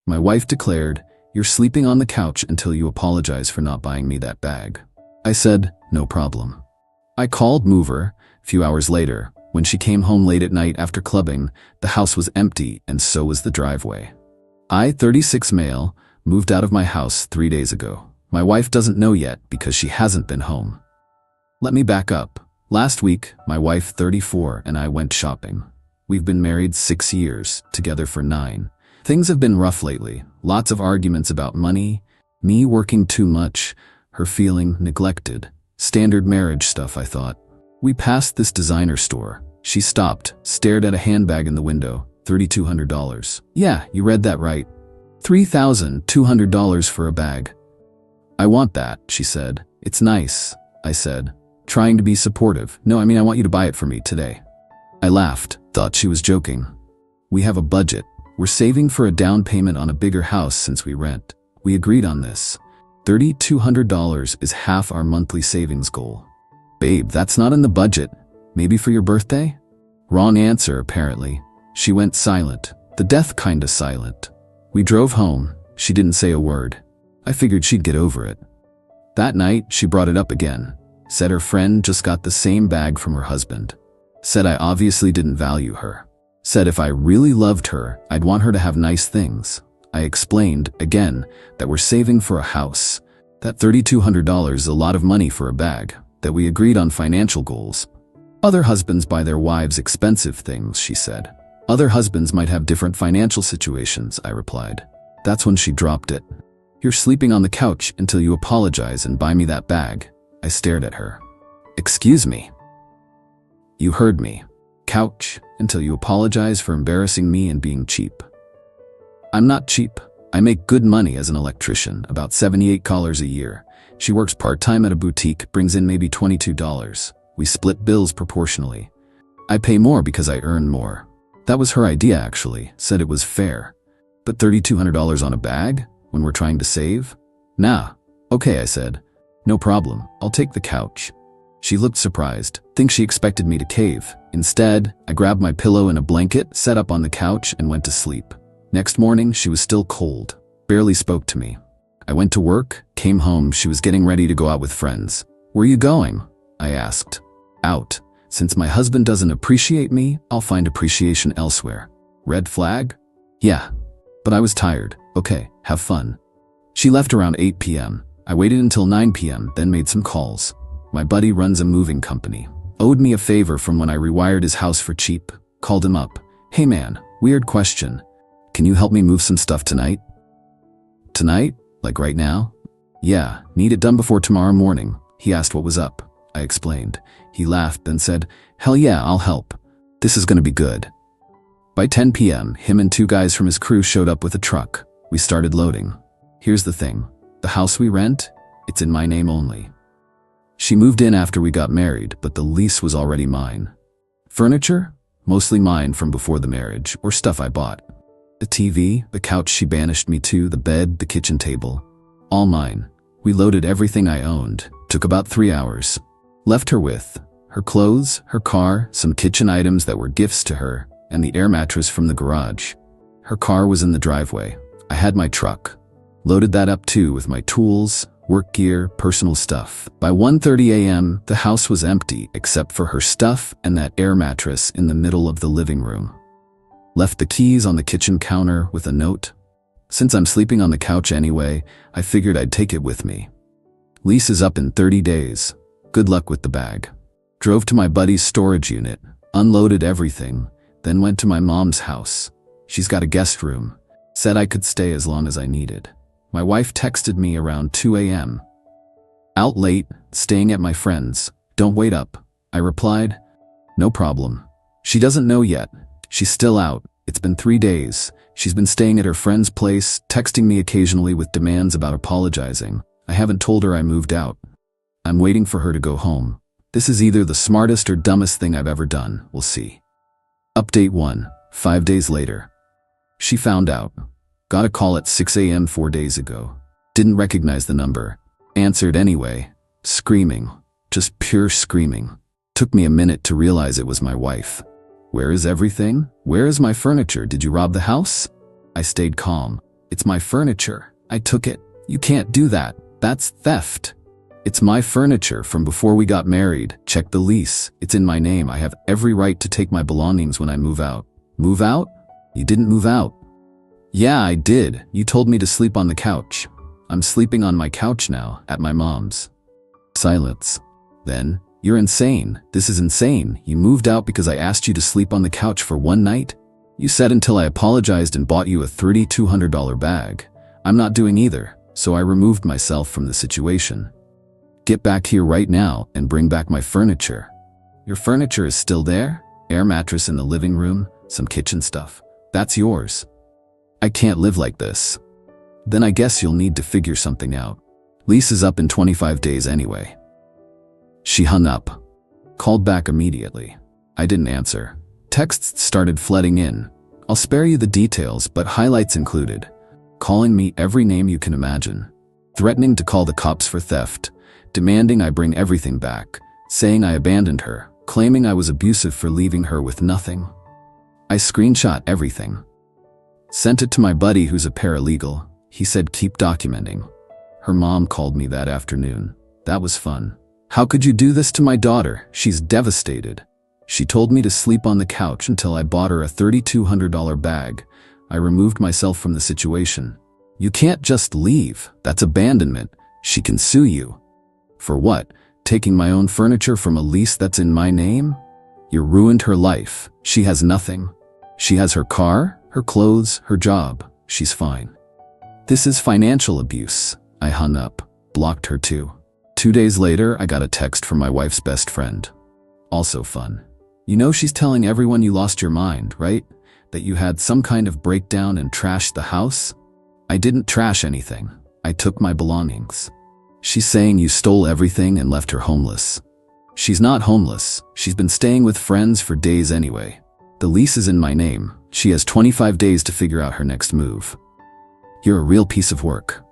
My wife declared, "You're sleeping on the couch until you apologize for not buying me that bag." I said, "No problem." I called mover. A few hours later, when she came home late at night after clubbing, the house was empty and so was the driveway. I, 36 male, moved out of my house 3 days ago. My wife doesn't know yet because she hasn't been home. Let me back up. Last week, my wife, 34, and I went shopping. We've been married 6 years, together for 9. Things have been rough lately. Lots of arguments about money, me working too much, her feeling neglected. Standard marriage stuff, I thought. We passed this designer store. She stopped, stared at a handbag in the window. $3,200. Yeah, you read that right. $3,200 for a bag. I want that, she said. It's nice, I said, trying to be supportive. No, I want you to buy it for me today. I laughed, thought she was joking. We have a budget. We're saving for a down payment on a bigger house since we rent. We agreed on this. $3,200 is half our monthly savings goal. Babe, that's not in the budget. Maybe for your birthday? Wrong answer, apparently. She went silent, the death kinda silent. We drove home. She didn't say a word. I figured she'd get over it. That night, she brought it up again. Said her friend just got the same bag from her husband. Said I obviously didn't value her. Said if I really loved her, I'd want her to have nice things. I explained, again, that we're saving for a house. That $3,200 is a lot of money for a bag. That we agreed on financial goals. Other husbands buy their wives expensive things, she said. Other husbands might have different financial situations, I replied. That's when she dropped it. You're sleeping on the couch until you apologize and buy me that bag. I stared at her. Excuse me. You heard me. Couch until you apologize for embarrassing me and being cheap. I'm not cheap. I make good money as an electrician, about $78 a year. She works part-time at a boutique, brings in maybe $22. We split bills proportionally. I pay more because I earn more. That was her idea, actually. Said it was fair. But $3,200 on a bag? When we're trying to save? Nah. Okay, I said. No problem. I'll take the couch. She looked surprised. Think she expected me to cave. Instead, I grabbed my pillow and a blanket, sat up on the couch, and went to sleep. Next morning, she was still cold. Barely spoke to me. I went to work, came home, she was getting ready to go out with friends. Where you going? I asked. Out. Since my husband doesn't appreciate me, I'll find appreciation elsewhere. Red flag? Yeah. But I was tired. Okay, have fun. She left around 8 p.m. I waited until 9 p.m., then made some calls. My buddy runs a moving company. Owed me a favor from when I rewired his house for cheap. Called him up. Hey man, weird question. Can you help me move some stuff tonight? Tonight? Like right now? Yeah, need it done before tomorrow morning. He asked what was up. I explained. He laughed, then said, hell yeah, I'll help. This is gonna be good. By 10 p.m., him and 2 guys from his crew showed up with a truck. We started loading. Here's the thing. The house we rent, it's in my name only. She moved in after we got married, but the lease was already mine. Furniture? Mostly mine from before the marriage, or stuff I bought. The TV, the couch she banished me to, the bed, the kitchen table. All mine. We loaded everything I owned. Took about 3 hours. Left her with her clothes, her car, some kitchen items that were gifts to her, and the air mattress from the garage. Her car was in the driveway. I had my truck. Loaded that up too with my tools, work gear, personal stuff. By 1:30 a.m., the house was empty except for her stuff and that air mattress in the middle of the living room. Left the keys on the kitchen counter with a note. Since I'm sleeping on the couch anyway, I figured I'd take it with me. Lease is up in 30 days. Good luck with the bag. Drove to my buddy's storage unit, unloaded everything, then went to my mom's house. She's got a guest room. Said I could stay as long as I needed. My wife texted me around 2 a.m. Out late, staying at my friend's. Don't wait up. I replied. No problem. She doesn't know yet. She's still out. It's been 3 days. She's been staying at her friend's place, texting me occasionally with demands about apologizing. I haven't told her I moved out. I'm waiting for her to go home. This is either the smartest or dumbest thing I've ever done. We'll see. Update 1. 5 days later. She found out. Got a call at 6 a.m. 4 days ago. Didn't recognize the number. Answered anyway. Screaming. Just pure screaming. Took me a minute to realize it was my wife. Where is everything? Where is my furniture? Did you rob the house? I stayed calm. It's my furniture. I took it. You can't do that. That's theft. It's my furniture from before we got married. Check the lease. It's in my name. I have every right to take my belongings when I move out. Move out? You didn't move out. Yeah, I did. You told me to sleep on the couch. I'm sleeping on my couch now, at my mom's. Silence. Then, you're insane. This is insane. You moved out because I asked you to sleep on the couch for one night? You said until I apologized and bought you a $3,200 bag. I'm not doing either, so I removed myself from the situation. Get back here right now and bring back my furniture. Your furniture is still there? Air mattress in the living room, some kitchen stuff. That's yours. I can't live like this. Then I guess you'll need to figure something out. Lease is up in 25 days anyway. She hung up. Called back immediately. I didn't answer. Texts started flooding in. I'll spare you the details, but highlights included. Calling me every name you can imagine. Threatening to call the cops for theft. Demanding I bring everything back. Saying I abandoned her. Claiming I was abusive for leaving her with nothing. I screenshot everything. Sent it to my buddy who's a paralegal. He said keep documenting. Her mom called me that afternoon. That was fun. How could you do this to my daughter? She's devastated. She told me to sleep on the couch until I bought her a $3,200 bag. I removed myself from the situation. You can't just leave. That's abandonment. She can sue you. For what? Taking my own furniture from a lease that's in my name? You ruined her life. She has nothing. She has her car, her clothes, her job. She's fine. This is financial abuse. I hung up. Blocked her too. 2 days later, I got a text from my wife's best friend. Also fun. You know she's telling everyone you lost your mind, right? That you had some kind of breakdown and trashed the house? I didn't trash anything. I took my belongings. She's saying you stole everything and left her homeless. She's not homeless. She's been staying with friends for days anyway. The lease is in my name. She has 25 days to figure out her next move. You're a real piece of work.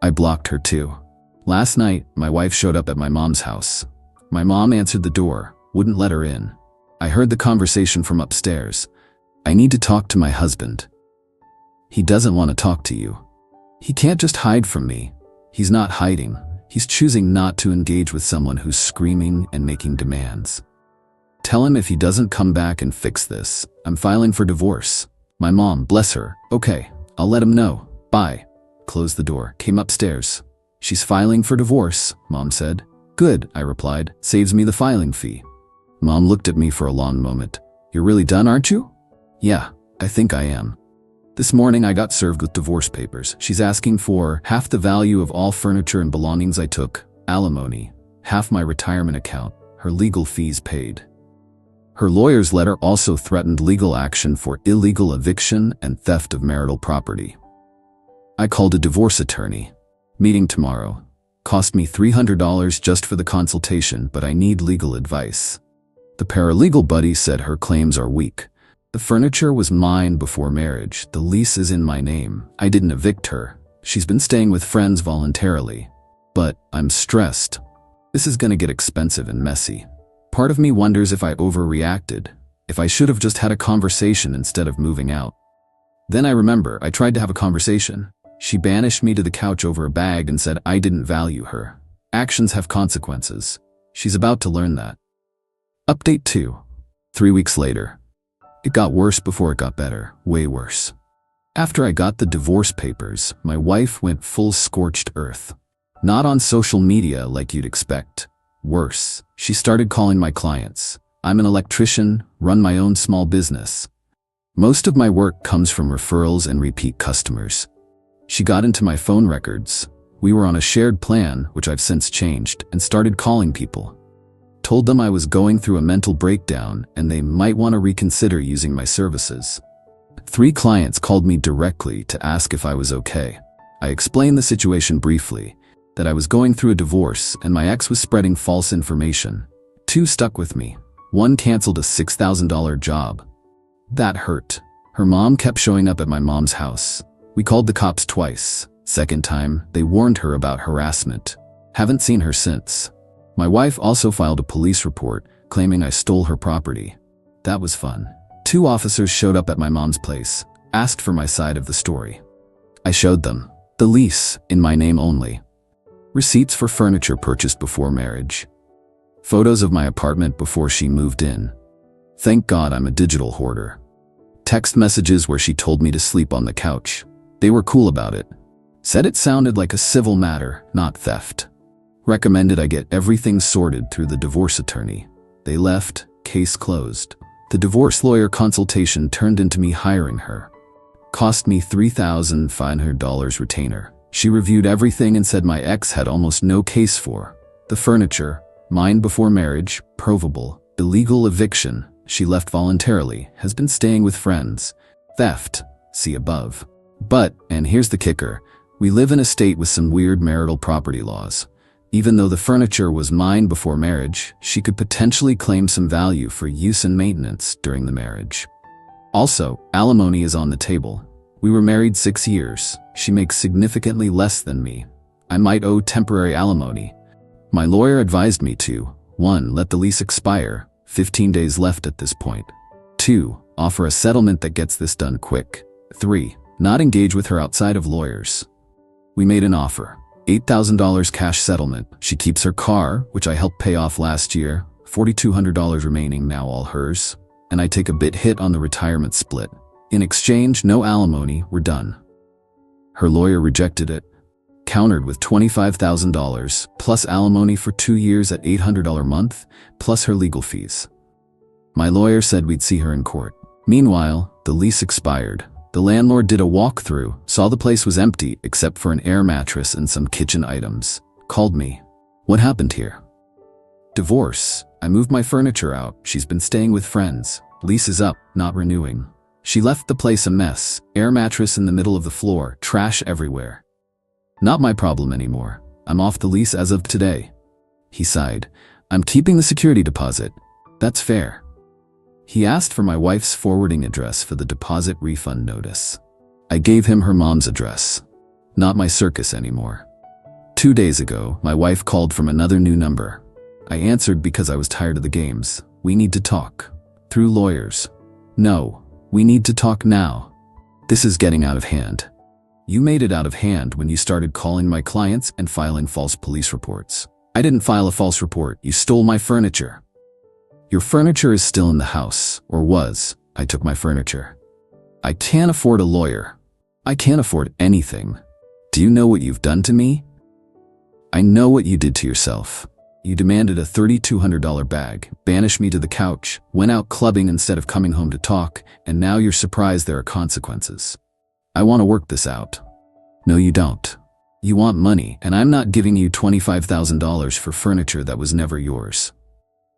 I blocked her too. Last night, my wife showed up at my mom's house. My mom answered the door, wouldn't let her in. I heard the conversation from upstairs. I need to talk to my husband. He doesn't want to talk to you. He can't just hide from me. He's not hiding. He's choosing not to engage with someone who's screaming and making demands. Tell him if he doesn't come back and fix this, I'm filing for divorce. My mom, bless her. Okay, I'll let him know. Bye. Closed the door, came upstairs. She's filing for divorce, Mom said. Good, I replied. Saves me the filing fee. Mom looked at me for a long moment. You're really done, aren't you? Yeah, I think I am. This morning I got served with divorce papers. She's asking for half the value of all furniture and belongings I took, alimony, half my retirement account, her legal fees paid. Her lawyer's letter also threatened legal action for illegal eviction and theft of marital property. I called a divorce attorney. Meeting tomorrow. Cost me $300 just for the consultation, but I need legal advice. The paralegal buddy said her claims are weak. The furniture was mine before marriage. The lease is in my name. I didn't evict her. She's been staying with friends voluntarily. But I'm stressed. This is gonna get expensive and messy. Part of me wonders if I overreacted, if I should have just had a conversation instead of moving out. Then I remember I tried to have a conversation. She banished me to the couch over a bag and said I didn't value her. Actions have consequences. She's about to learn that. Update 2. 3 weeks later. It got worse before it got better, way worse. After I got the divorce papers, my wife went full scorched earth. Not on social media like you'd expect. Worse, she started calling my clients. I'm an electrician, run my own small business. Most of my work comes from referrals and repeat customers. She got into my phone records. We were on a shared plan, which I've since changed, and started calling people. Told them I was going through a mental breakdown and they might want to reconsider using my services. 3 clients called me directly to ask if I was okay. I explained the situation briefly, that I was going through a divorce and my ex was spreading false information. 2 stuck with me. 1 canceled a $6,000 job. That hurt. Her mom kept showing up at my mom's house. We called the cops twice. Second time, they warned her about harassment. Haven't seen her since. My wife also filed a police report, claiming I stole her property. That was fun. 2 officers showed up at my mom's place, asked for my side of the story. showed them. The lease, in my name only. Receipts for furniture purchased before marriage. Photos of my apartment before she moved in. Thank God I'm a digital hoarder. Text messages where she told me to sleep on the couch. They were cool about it. Said it sounded like a civil matter, not theft. Recommended I get everything sorted through the divorce attorney. They left, case closed. The divorce lawyer consultation turned into me hiring her. Cost me $3,500 retainer. She reviewed everything and said my ex had almost no case for. The furniture, mine before marriage, provable. Illegal eviction, she left voluntarily, has been staying with friends. Theft, see above. But, and here's the kicker, we live in a state with some weird marital property laws. Even though the furniture was mine before marriage, she could potentially claim some value for use and maintenance during the marriage. Also, alimony is on the table. We were married 6 years. She makes significantly less than me. I might owe temporary alimony. My lawyer advised me to 1. Let the lease expire, 15 days left at this point. 2. Offer a settlement that gets this done quick. 3. Not engage with her outside of lawyers. We made an offer. $8,000 cash settlement. She keeps her car, which I helped pay off last year, $4,200 remaining, now all hers, and I take a bit hit on the retirement split. In exchange, no alimony, we're done. Her lawyer rejected it, countered with $25,000, plus alimony for 2 years at $800 a month, plus her legal fees. My lawyer said we'd see her in court. Meanwhile, the lease expired. The landlord did a walkthrough, saw the place was empty except for an air mattress and some kitchen items. Called me. What happened here? Divorce. I moved my furniture out. She's been staying with friends. Lease is up, not renewing. She left the place a mess. Air mattress in the middle of the floor, trash everywhere. Not my problem anymore. I'm off the lease as of today. He sighed. I'm keeping the security deposit. That's fair. He asked for my wife's forwarding address for the deposit refund notice. I gave him her mom's address. Not my circus anymore. 2 days ago, my wife called from another new number. I answered because I was tired of the games. We need to talk. Through lawyers. No, we need to talk now. This is getting out of hand. You made it out of hand when you started calling my clients and filing false police reports. I didn't file a false report. You stole my furniture. Your furniture is still in the house, or was. I took my furniture. I can't afford a lawyer. I can't afford anything. Do you know what you've done to me? I know what you did to yourself. You demanded a $3,200 bag, banished me to the couch, went out clubbing instead of coming home to talk, and now you're surprised there are consequences. I want to work this out. No, you don't. You want money, and I'm not giving you $25,000 for furniture that was never yours.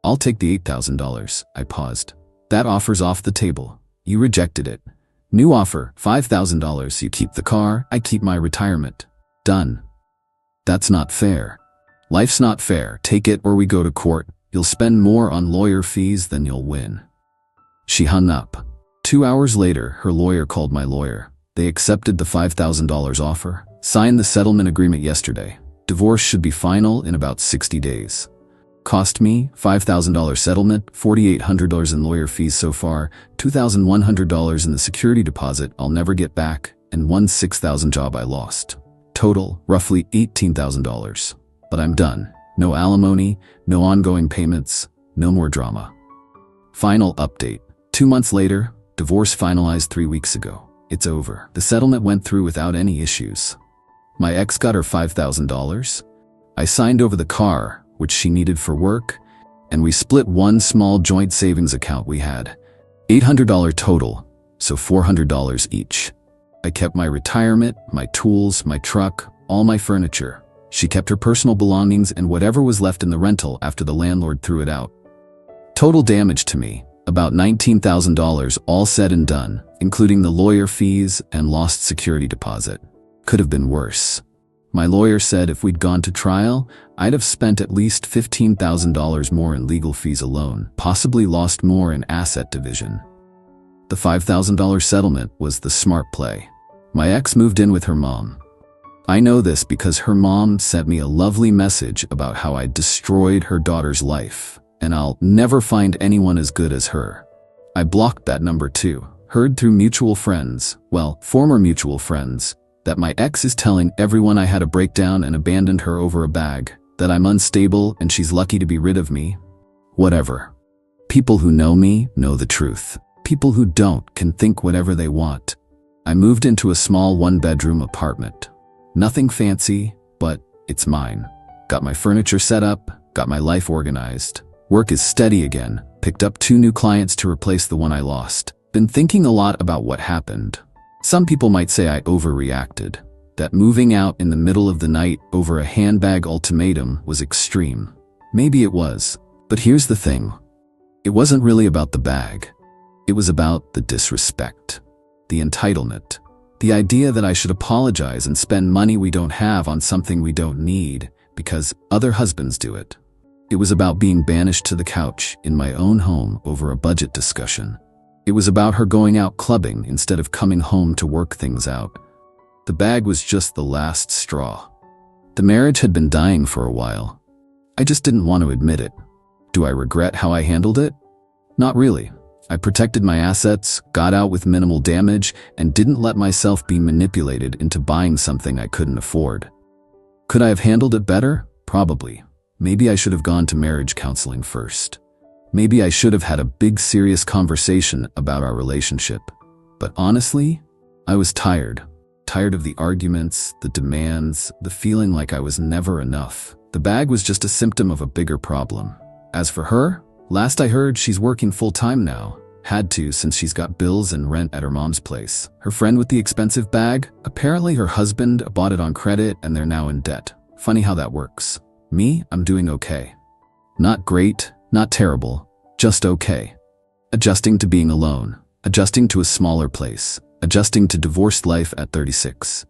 I'll take the $8,000. I paused. That offer's off the table. You rejected it. New offer, $5,000. You keep the car, I keep my retirement. Done. That's not fair. Life's not fair. Take it or we go to court. You'll spend more on lawyer fees than you'll win. She hung up. 2 hours later, her lawyer called my lawyer. They accepted the $5,000 offer, signed the settlement agreement yesterday. Divorce should be final in about 60 days. Cost me $5,000 settlement, $4,800 in lawyer fees so far, $2,100 in the security deposit I'll never get back, and one $6,000 job I lost. Total, roughly $18,000. But I'm done. No alimony, no ongoing payments, no more drama. Final update. 2 months later, divorce finalized 3 weeks ago. It's over. The settlement went through without any issues. My ex got her $5,000. I signed over the car, which she needed for work, and we split one small joint savings account we had. $800 total, so $400 each. I kept my retirement, my tools, my truck, all my furniture. She kept her personal belongings and whatever was left in the rental after the landlord threw it out. Total damage to me, about $19,000 all said and done, including the lawyer fees and lost security deposit. Could have been worse. My lawyer said if we'd gone to trial, I'd have spent at least $15,000 more in legal fees alone, possibly lost more in asset division. The $5,000 settlement was the smart play. My ex moved in with her mom. I know this because her mom sent me a lovely message about how I destroyed her daughter's life, and I'll never find anyone as good as her. I blocked that number too. Heard through mutual friends, well, former mutual friends, That my ex is telling everyone I had a breakdown and abandoned her over a bag. That I'm unstable and she's lucky to be rid of me. Whatever. People who know me know the truth. People who don't can think whatever they want. I moved into a small one-bedroom apartment. Nothing fancy, but it's mine. Got my furniture set up, got my life organized. Work is steady again. Picked up 2 new clients to replace the one I lost. Been thinking a lot about what happened. Some people might say I overreacted. That moving out in the middle of the night over a handbag ultimatum was extreme. Maybe it was. But here's the thing. It wasn't really about the bag. It was about the disrespect. The entitlement. The idea that I should apologize and spend money we don't have on something we don't need because other husbands do it. It was about being banished to the couch in my own home over a budget discussion. It was about her going out clubbing instead of coming home to work things out. The bag was just the last straw. The marriage had been dying for a while. I just didn't want to admit it. Do I regret how I handled it? Not really. I protected my assets, got out with minimal damage, and didn't let myself be manipulated into buying something I couldn't afford. Could I have handled it better? Probably. Maybe I should have gone to marriage counseling first. Maybe I should have had a big serious conversation about our relationship. But honestly, I was tired. Tired of the arguments, the demands, the feeling like I was never enough. The bag was just a symptom of a bigger problem. As for her, last I heard, she's working full-time now. Had to since she's got bills and rent at her mom's place. Her friend with the expensive bag, apparently her husband bought it on credit and they're now in debt. Funny how that works. Me, I'm doing okay. Not great, not terrible, just okay. Adjusting to being alone, adjusting to a smaller place, adjusting to divorced life at 36.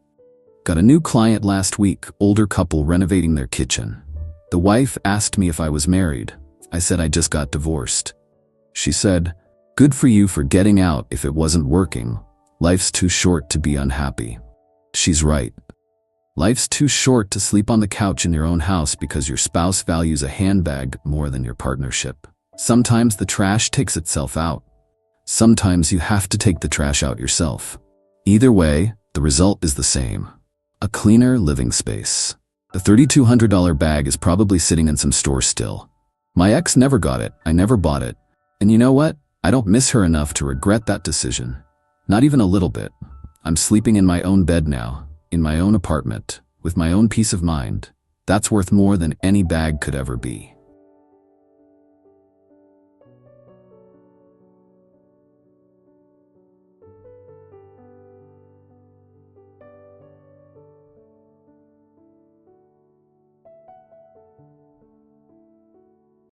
Got a new client last week, older couple renovating their kitchen. The wife asked me if I was married. I said I just got divorced. She said, "Good for you for getting out if it wasn't working. Life's too short to be unhappy." She's right. Life's too short to sleep on the couch in your own house because your spouse values a handbag more than your partnership. Sometimes the trash takes itself out. Sometimes you have to take the trash out yourself. Either way, the result is the same. A cleaner living space. The $3,200 bag is probably sitting in some store still. My ex never got it. I never bought it. And you know what? I don't miss her enough to regret that decision. Not even a little bit. I'm sleeping in my own bed now, in my own apartment, with my own peace of mind. That's worth more than any bag could ever be.